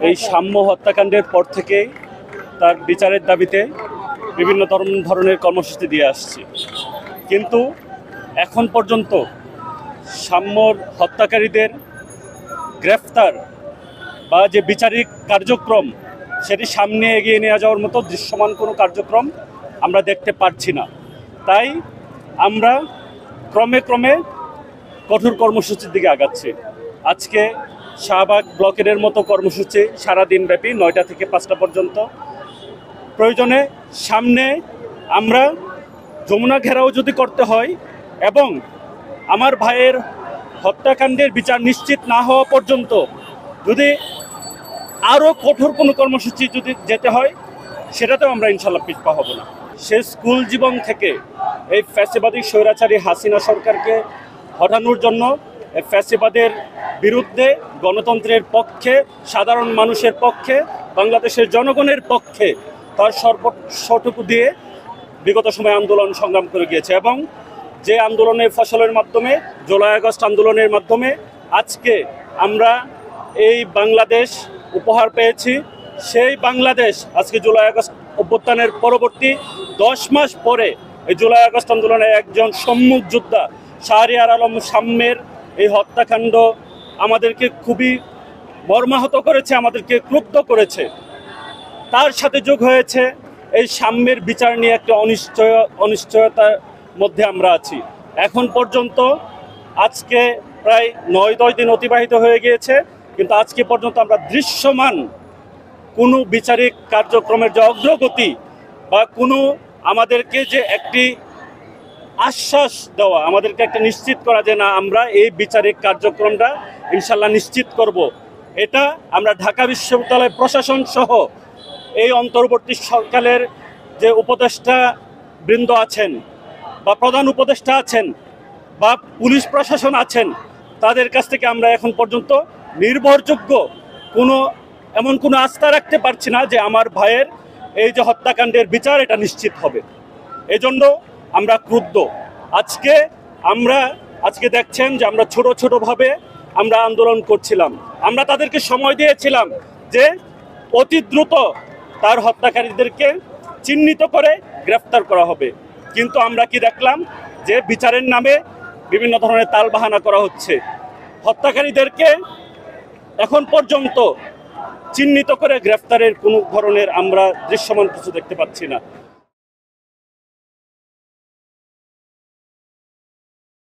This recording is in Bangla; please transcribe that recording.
এই সাম্য হত্যাকাণ্ডের পর থেকে তার বিচারের দাবিতে বিভিন্ন ধরনের কর্মসূচি দিয়ে আসছি, কিন্তু এখন পর্যন্ত সাম্যর হত্যাকারীদের গ্রেফতার বা যে বিচারিক কার্যক্রম সেটি সামনে এগিয়ে নিয়ে যাওয়ার মতো দৃশ্যমান কোনো কার্যক্রম আমরা দেখতে পাচ্ছি না। তাই আমরা ক্রমে ক্রমে কঠোর কর্মসূচির দিকে আগাচ্ছি। আজকে শাহবাগ ব্লকের মতো কর্মসূচি সারাদিন ব্যাপী 9টা থেকে 5টা পর্যন্ত। প্রয়োজনে সামনে আমরা যমুনা ঘেরাও যদি করতে হয় এবং আমার ভাইয়ের হত্যাকাণ্ডের বিচার নিশ্চিত না হওয়া পর্যন্ত যদি আরও কঠোর কোনো কর্মসূচি যদি যেতে হয় সেটাতেও আমরা ইনশাল্লাহ পিছপা হব না। সে স্কুল জীবন থেকে এই ফ্যাসিবাদী স্বৈরাচারী হাসিনা সরকারকে হটানোর জন্য ফ্যাসিবাদের বিরুদ্ধে গণতন্ত্রের পক্ষে, সাধারণ মানুষের পক্ষে, বাংলাদেশের জনগণের পক্ষে তার সর্বস্বটুকু দিয়ে বিগত সময় আন্দোলন সংগ্রাম করে গিয়েছে এবং যে আন্দোলনের ফসলের মাধ্যমে, জুলাই আগস্ট আন্দোলনের মাধ্যমে আজকে আমরা এই বাংলাদেশ উপহার পেয়েছি। সেই বাংলাদেশ আজকে জুলাই আগস্ট অভ্যুত্থানের পরবর্তী 10 মাস পরে এই জুলাই আগস্ট আন্দোলনের একজন সম্মুখ যোদ্ধা শাহরিয়ার আলম সাম্যের এই হত্যাকাণ্ড আমাদেরকে খুবই মর্মাহত করেছে, আমাদেরকে ক্রুদ্ধ করেছে। তার সাথে যোগ হয়েছে এই সাম্যের বিচার নিয়ে একটা অনিশ্চয়তার মধ্যে আমরা আছি। এখন পর্যন্ত আজকে প্রায় 9-10 দিন অতিবাহিত হয়ে গিয়েছে, কিন্তু আজকে পর্যন্ত আমরা দৃশ্যমান কোনো বিচারিক কার্যক্রমের যে অগ্রগতি বা কোনো আমাদেরকে যে একটি আশ্বাস দেওয়া, আমাদেরকে একটা নিশ্চিত করা যে না আমরা এই বিচারিক কার্যক্রমটা ইনশাল্লাহ নিশ্চিত করব, এটা আমরা ঢাকা বিশ্ববিদ্যালয় প্রশাসন সহ এই অন্তর্বর্তী সরকারের যে উপদেষ্টা বৃন্দ আছেন বা প্রধান উপদেষ্টা আছেন বা পুলিশ প্রশাসন আছেন তাদের কাছ থেকে আমরা এখন পর্যন্ত নির্ভরযোগ্য এমন কোনো আস্থা রাখতে পারছি না যে আমার ভাইয়ের এই যে হত্যাকাণ্ডের বিচার এটা নিশ্চিত হবে। এজন্য আমরা ক্রুদ্ধ। আজকে দেখছেন যে আমরা ছোটভাবে আমরা আন্দোলন করছিলাম, আমরা তাদেরকে সময় দিয়েছিলাম যে অতি দ্রুত তার হত্যাকারীদেরকে চিহ্নিত করে গ্রেফতার করা হবে, কিন্তু আমরা কি দেখলাম যে বিচারের নামে বিভিন্ন ধরনের তালবাহানা করা হচ্ছে। হত্যাকারীদেরকে এখন পর্যন্ত চিহ্নিত করে গ্রেফতারের কোনো ধরনের আমরা দৃশ্যমান কিছু দেখতে পাচ্ছি না।